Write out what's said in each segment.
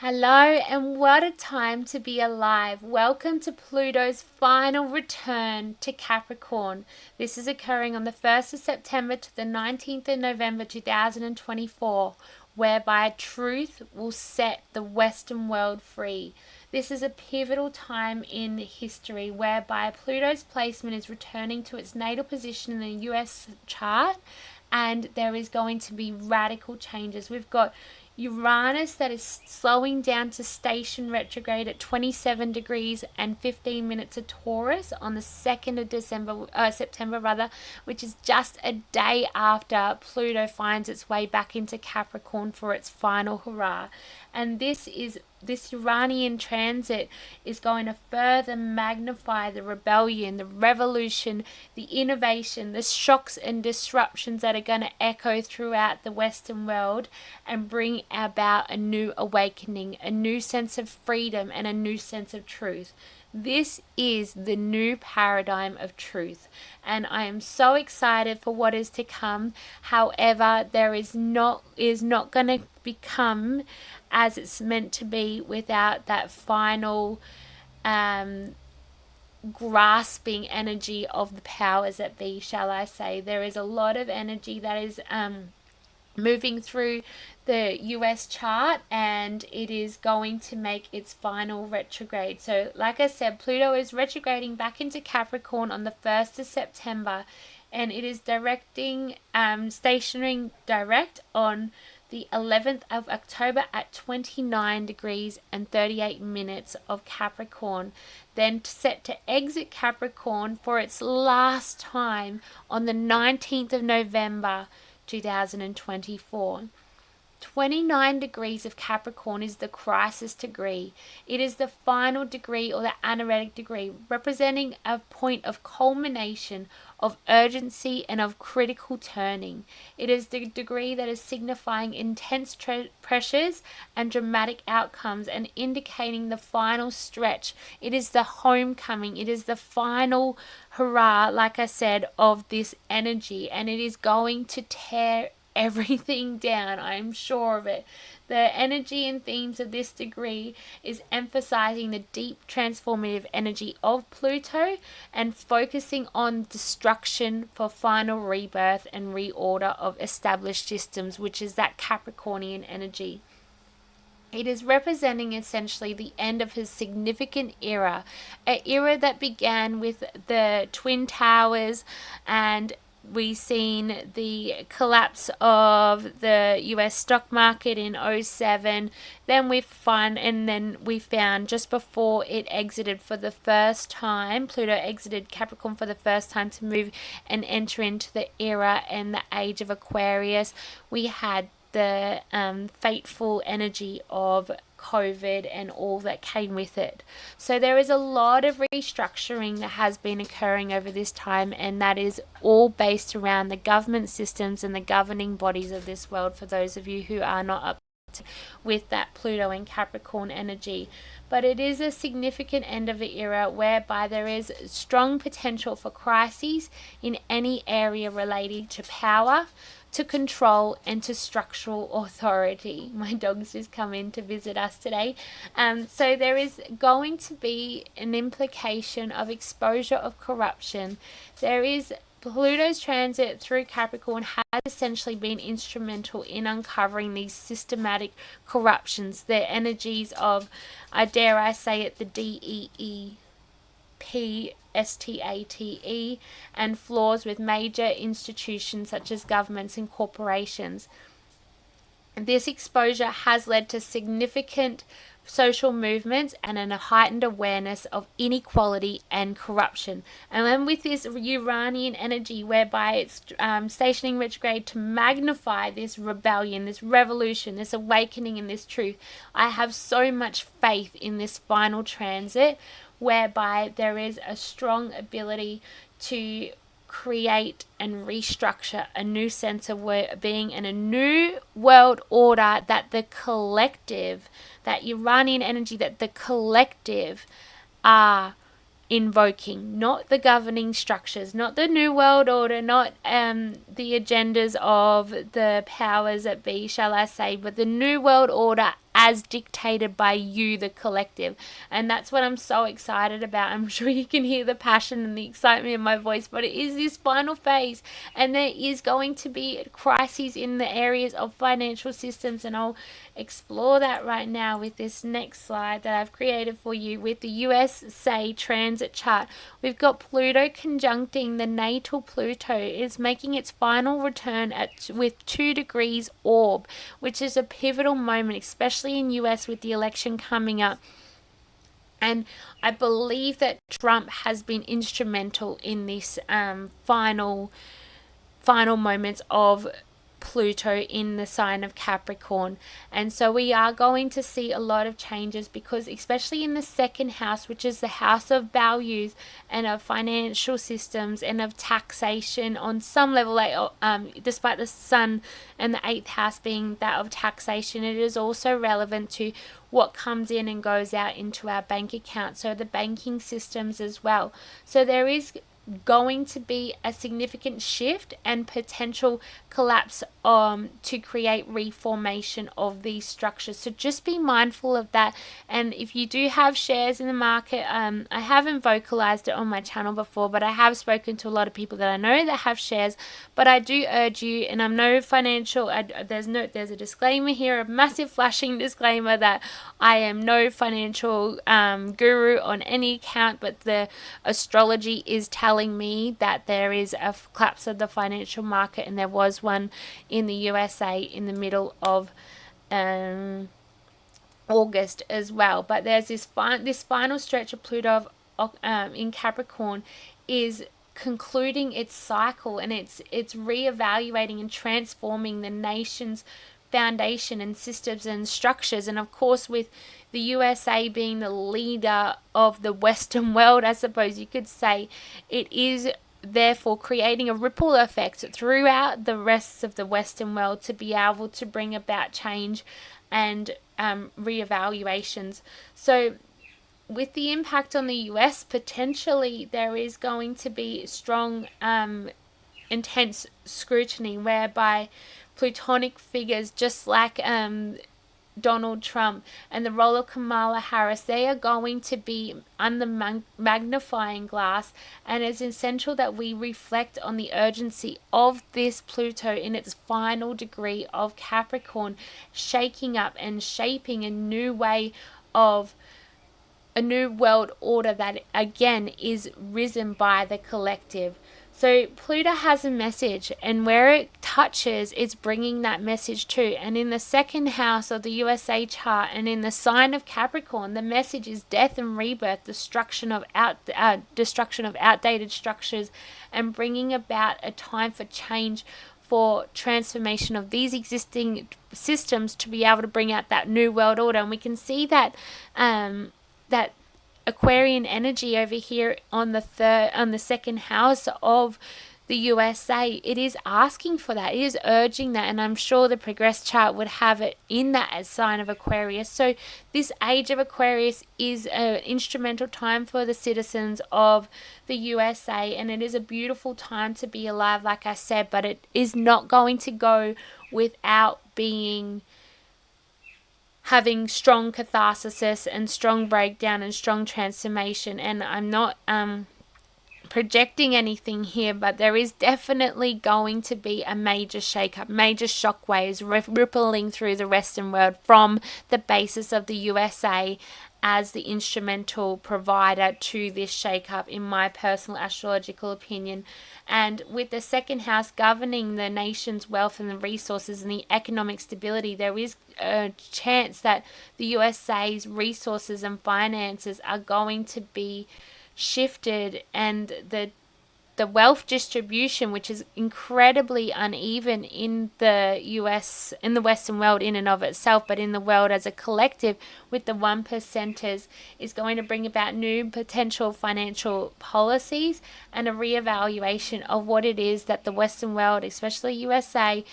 Hello, and what a time to be alive. Welcome to Pluto's final return to Capricorn. This is occurring on the 1st of September to the 19th of November 2024, whereby truth will set the Western world free. This is a pivotal time in history whereby Pluto's placement is returning to its natal position in the US chart, and there is going to be radical changes. We've got Uranus that is slowing down to station retrograde at 27 degrees and 15 minutes of Taurus on the 2nd of September rather, which is just a day after Pluto finds its way back into Capricorn for its final hurrah. And this Uranian transit is going to further magnify the rebellion, the revolution, the innovation, the shocks and disruptions that are going to echo throughout the Western world and bring about a new awakening, a new sense of freedom, and a new sense of truth. This is the new paradigm of truth, and I am so excited for what is to come. However, there is not going to become as it's meant to be without that final grasping energy of the powers that be, shall I say. There is a lot of energy that is moving through the US chart, and it is going to make its final retrograde. So like I said, Pluto is retrograding back into Capricorn on the 1st of September, and it is stationing direct on the 11th of October at 29 degrees and 38 minutes of Capricorn, then set to exit Capricorn for its last time on the 19th of November 2024. 29 degrees of Capricorn is the crisis degree. It is the final degree or the anaretic degree, representing a point of culmination, of urgency, and of critical turning. It is the degree that is signifying intense pressures and dramatic outcomes and indicating the final stretch. It is the homecoming. It is the final hurrah, like I said, of this energy, and it is going to tear everything down. I'm sure of it. The energy and themes of this degree is emphasizing the deep transformative energy of Pluto and focusing on destruction for final rebirth and reorder of established systems, which is that Capricornian energy. It is representing essentially the end of his significant era, an era that began with the Twin Towers, and we seen the collapse of the US stock market in '07. Then we found just before it exited for the first time, Pluto exited Capricorn for the first time to move and enter into the era and the age of Aquarius. We had the fateful energy of COVID and all that came with it. So there is a lot of restructuring that has been occurring over this time, and that is all based around the government systems and the governing bodies of this world, for those of you who are not up with that Pluto and Capricorn energy. But it is a significant end of the era whereby there is strong potential for crises in any area relating to power, to control, and to structural authority. My dog's just come in to visit us today. So there is going to be an implication of exposure of corruption. There is Pluto's transit through Capricorn has essentially been instrumental in uncovering these systematic corruptions, the energies of, I dare I say it, the DEEPSTATE, and flaws with major institutions such as governments and corporations. This exposure has led to significant social movements and a heightened awareness of inequality and corruption. And then with this Uranian energy, whereby it's stationing retrograde to magnify this rebellion, this revolution, this awakening, and this truth, I have so much faith in this final transit, whereby there is a strong ability to create and restructure a new sense of being and a new world order that the collective, that Uranian energy, that the collective are invoking, not the governing structures, not the new world order, not the agendas of the powers that be, shall I say, but the new world order as dictated by you, the collective. And that's what I'm so excited about. I'm sure you can hear the passion and the excitement in my voice, but it is this final phase, and there is going to be crises in the areas of financial systems, and I'll explore that right now with this next slide that I've created for you with the USA transit chart. We've got Pluto conjuncting the natal Pluto. It's making its final return with 2 degrees orb, which is a pivotal moment, especially in US with the election coming up. And I believe that Trump has been instrumental in this final moments of Pluto in the sign of Capricorn. And so we are going to see a lot of changes, because especially in the second house, which is the house of values and of financial systems and of taxation on some level, like despite the sun and the 8th house being that of taxation, it is also relevant to what comes in and goes out into our bank account, so the banking systems as well. So there is going to be a significant shift and potential collapse to create reformation of these structures. So just be mindful of that. And if you do have shares in the market, I haven't vocalized it on my channel before, but I have spoken to a lot of people that I know that have shares. But I do urge you, and I'm no financial, there's a disclaimer here, a massive flashing disclaimer, that I am no financial guru on any account, but the astrology is telling me that there is a collapse of the financial market, and there was one in the USA in the middle of August as well. But there's this final stretch of Pluto in Capricorn is concluding its cycle, and it's reevaluating and transforming the nation's foundation and systems and structures. And of course, with the USA being the leader of the Western world, I suppose you could say, it is therefore creating a ripple effect throughout the rest of the Western world to be able to bring about change and reevaluations. So with the impact on the US, potentially there is going to be strong intense scrutiny, whereby plutonic figures just like Donald Trump and the role of Kamala Harris, they are going to be under magnifying glass, and it's essential that we reflect on the urgency of this Pluto in its final degree of Capricorn, shaking up and shaping a new way of a new world order that again is risen by the collective. So Pluto has a message, and where it touches, it's bringing that message too. And in the second house of the USA chart, and in the sign of Capricorn, the message is death and rebirth, destruction of outdated structures, and bringing about a time for change, for transformation of these existing systems to be able to bring out that new world order. And we can see that that Aquarian energy over here on the second house of the USA. It is asking for that. It is urging that, and I'm sure the progress chart would have it in that as sign of Aquarius. So this age of Aquarius is an instrumental time for the citizens of the USA, and it is a beautiful time to be alive, like I said, but it is not going to go without having strong catharsis and strong breakdown and strong transformation. And I'm not projecting anything here, but there is definitely going to be a major shake-up, major shockwaves rippling through the Western world from the basis of the USA as the instrumental provider to this shake-up, in my personal astrological opinion. And with the second house governing the nation's wealth and the resources and the economic stability, there is a chance that the USA's resources and finances are going to be shifted, and the wealth distribution, which is incredibly uneven in the US, in the Western world in and of itself, but in the world as a collective with the 1%ers, is going to bring about new potential financial policies and a reevaluation of what it is that the Western world, especially USA,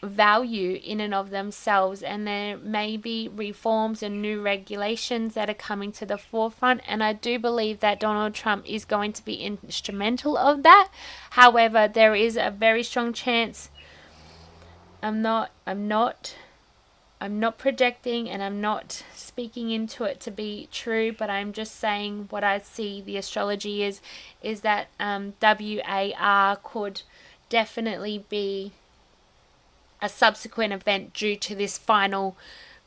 value in and of themselves. And there may be reforms and new regulations that are coming to the forefront, and I do believe that Donald Trump is going to be instrumental of that. However, there is a very strong chance, I'm not I'm not projecting and I'm not speaking into it to be true, but I'm just saying what I see the astrology is that WAR could definitely be a subsequent event due to this final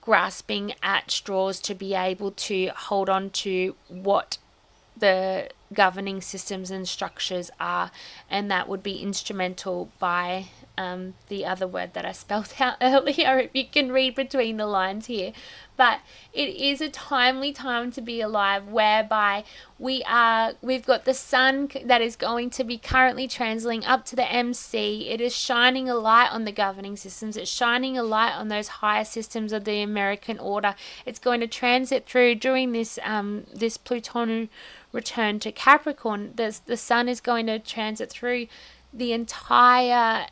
grasping at straws to be able to hold on to what the governing systems and structures are, and that would be instrumental by the other word that I spelled out earlier, if you can read between the lines here. But it is a timely time to be alive, whereby we've got the sun that is going to be currently translating up to the MC. It is shining a light on the governing systems. It's shining a light on those higher systems of the American order. It's going to transit through during this this Pluto return to Capricorn. The sun is going to transit through the entire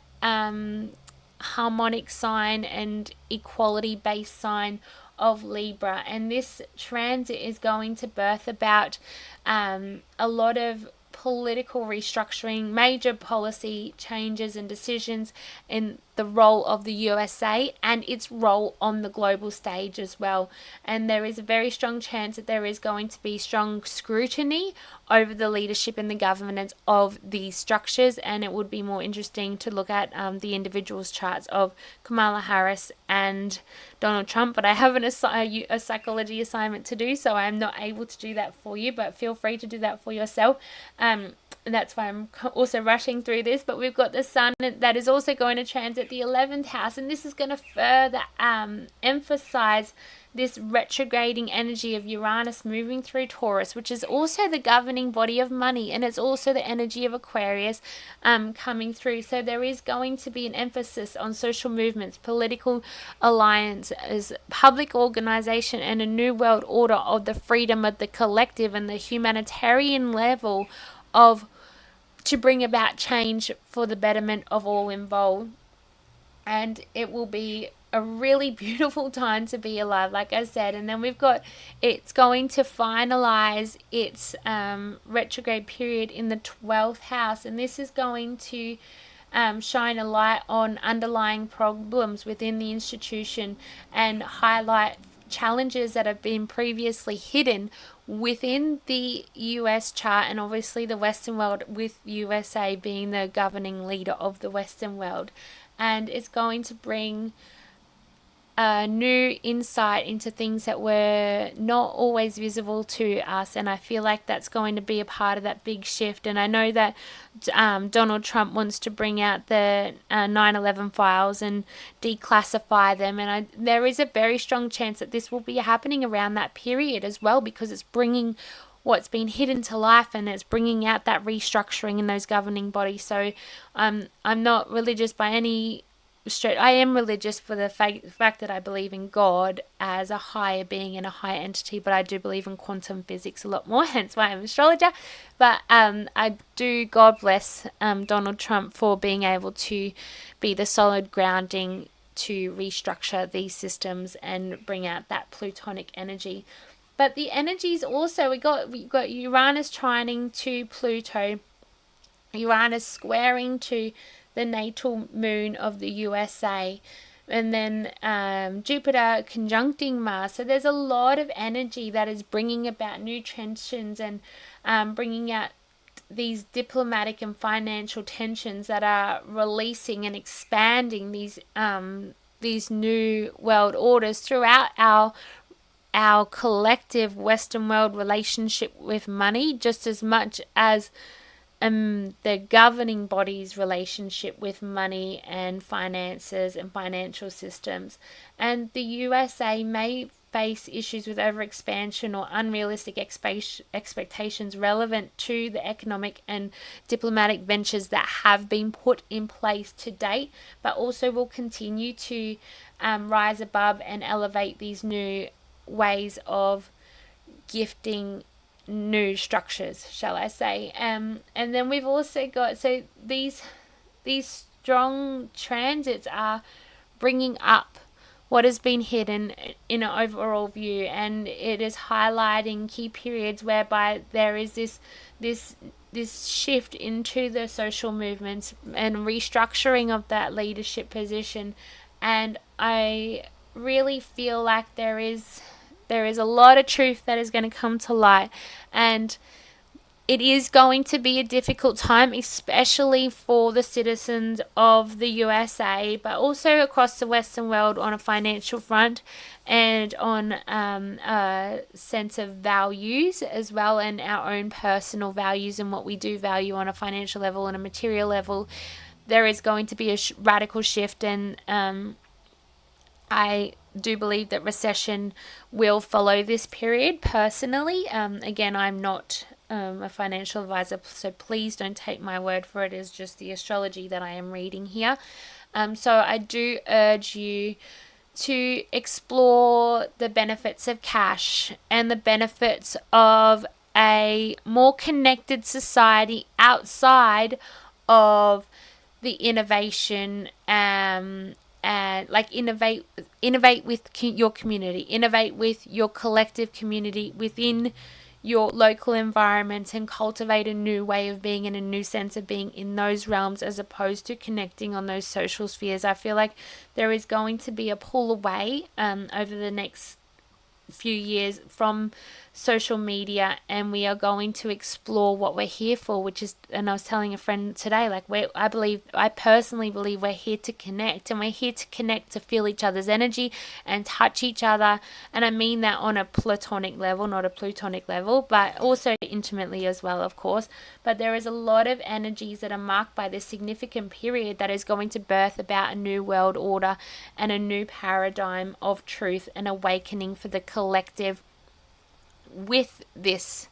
harmonic sign and equality based sign of Libra, and this transit is going to birth about a lot of political restructuring, major policy changes and decisions in the role of the USA and its role on the global stage as well. And there is a very strong chance that there is going to be strong scrutiny over the leadership and the governance of these structures, and it would be more interesting to look at the individuals' charts of Kamala Harris and Donald Trump, but I have a psychology assignment to do, so I'm not able to do that for you, but feel free to do that for yourself. And that's why I'm also rushing through this. But we've got the sun that is also going to transit the 11th house, and this is going to further emphasize this retrograding energy of Uranus moving through Taurus, which is also the governing body of money, and it's also the energy of Aquarius coming through. So there is going to be an emphasis on social movements, political alliances, public organization, and a new world order of the freedom of the collective and the humanitarian level of to bring about change for the betterment of all involved. And it will be a really beautiful time to be alive, like I said. And then we've got it's going to finalize its retrograde period in the 12th house, and this is going to shine a light on underlying problems within the institution and highlight challenges that have been previously hidden within the US chart, and obviously the Western world, with USA being the governing leader of the Western world. And it's going to bring a new insight into things that were not always visible to us, and I feel like that's going to be a part of that big shift. And I know that Donald Trump wants to bring out the 9/11 files and declassify them, and there is a very strong chance that this will be happening around that period as well, because it's bringing what's been hidden to life, and it's bringing out that restructuring in those governing bodies. So I'm not religious by any stretch. I am religious for the fact that I believe in God as a higher being and a higher entity, but I do believe in quantum physics a lot more, hence why I'm an astrologer. But I do, God bless Donald Trump for being able to be the solid grounding to restructure these systems and bring out that plutonic energy. But the energies also, we got Uranus trining to Pluto, Uranus squaring to the natal moon of the USA, and then Jupiter conjuncting Mars. So there's a lot of energy that is bringing about new tensions and bringing out these diplomatic and financial tensions that are releasing and expanding these new world orders throughout our collective Western world relationship with money, just as much as the governing body's relationship with money and finances and financial systems. And the USA may face issues with overexpansion or unrealistic expectations relevant to the economic and diplomatic ventures that have been put in place to date, but also will continue to rise above and elevate these new ways of gifting new structures, shall I say. And then we've also got, so these strong transits are bringing up what has been hidden in an overall view, and it is highlighting key periods whereby there is this shift into the social movements and restructuring of that leadership position. And I really feel like there is a lot of truth that is going to come to light, and it is going to be a difficult time, especially for the citizens of the USA, but also across the Western world on a financial front and on a sense of values as well, and our own personal values and what we do value on a financial level and a material level. There is going to be a radical shift, and I do believe that recession will follow this period personally. Again, I'm not a financial advisor, so please don't take my word for it. It's just the astrology that I am reading here. So I do urge you to explore the benefits of cash and the benefits of a more connected society outside of the innovation, and like innovate with your community, innovate with your collective community within your local environment, and cultivate a new way of being and a new sense of being in those realms, as opposed to connecting on those social spheres. I feel like there is going to be a pull away over the next few years from social media, and we are going to explore what we're here for, which is, and I was telling a friend today, like, I personally believe we're here to connect, and we're here to connect to feel each other's energy and touch each other. And I mean that on a platonic level, not a plutonic level, but also intimately as well, of course. But there is a lot of energies that are marked by this significant period that is going to birth about a new world order and a new paradigm of truth and awakening for the collective with this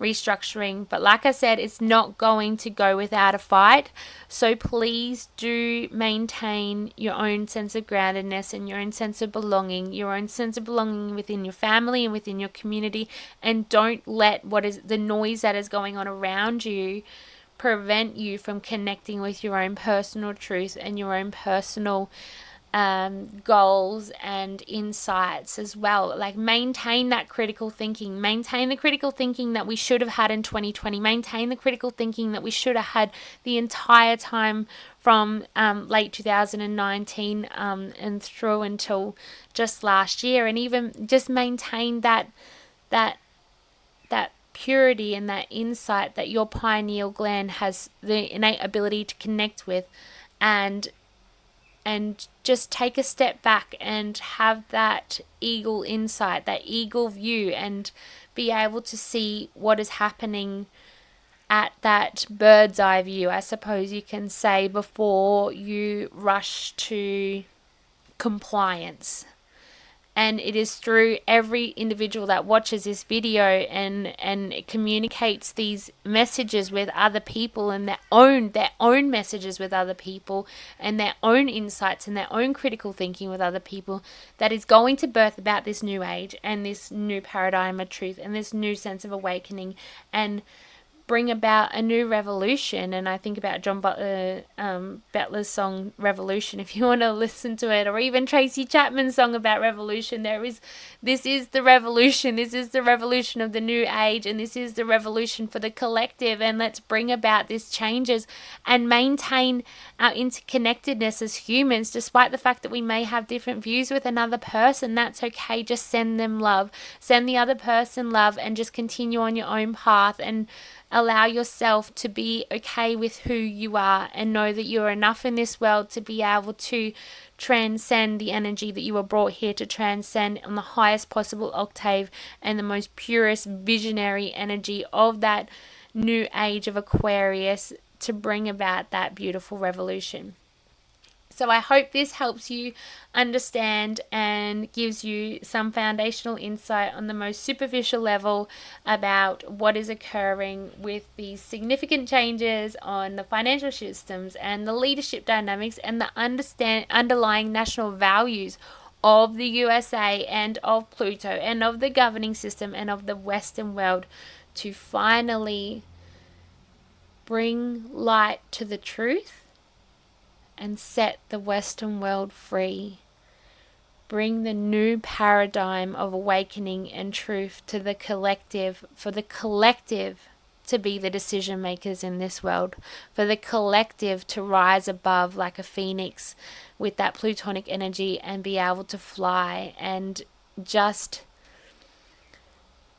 restructuring. But like I said, it's not going to go without a fight. So please do maintain your own sense of groundedness and your own sense of belonging, within your family and within your community, and don't let what is the noise that is going on around you prevent you from connecting with your own personal truth and your own personal goals and insights as well. Like, maintain that critical thinking, maintain the critical thinking that we should have had in 2020, maintain the critical thinking that we should have had the entire time from late 2019 and through until just last year, and even just maintain that purity and that insight that your pineal gland has the innate ability to connect with, and just take a step back and have that eagle insight, that eagle view, and be able to see what is happening at that bird's eye view, I suppose you can say, before you rush to compliance. And it is through every individual that watches this video and it communicates these messages with other people, and their own messages with other people, and their own insights and their own critical thinking with other people, that is going to birth about this new age and this new paradigm of truth and this new sense of awakening, and bring about a new revolution. And I think about John Butler's song Revolution, if you want to listen to it, or even Tracy Chapman's song about revolution. This is the revolution of the new age, and this is the revolution for the collective, and let's bring about these changes and maintain our interconnectedness as humans. Despite the fact that we may have different views with another person, that's okay. Just send them love, send the other person love, and just continue on your own path, and allow yourself to be okay with who you are, and know that you're enough in this world to be able to transcend the energy that you were brought here to transcend on the highest possible octave and the most purest visionary energy of that new age of Aquarius, to bring about that beautiful revolution. So I hope this helps you understand and gives you some foundational insight on the most superficial level about what is occurring with these significant changes on the financial systems and the leadership dynamics and the underlying national values of the USA and of Pluto and of the governing system and of the Western world, to finally bring light to the truth and set the Western world free. Bring the new paradigm of awakening and truth to the collective, for the collective to be the decision makers in this world, for the collective to rise above like a phoenix with that Plutonic energy and be able to fly and just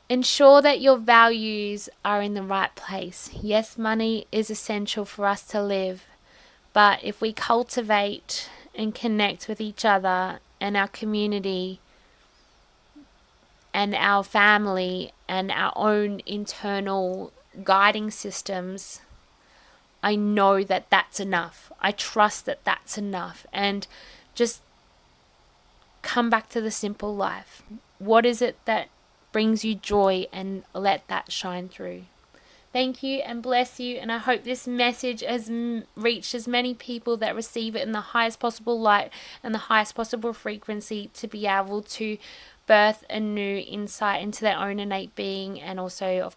ensure that your values are in the right place. Yes, money is essential for us to live, but if we cultivate and connect with each other and our community and our family and our own internal guiding systems, I know that that's enough. I trust that that's enough. And just come back to the simple life. What is it that brings you joy, and let that shine through. Thank you and bless you, and I hope this message has reached as many people that receive it in the highest possible light and the highest possible frequency to be able to birth a new insight into their own innate being, and also, of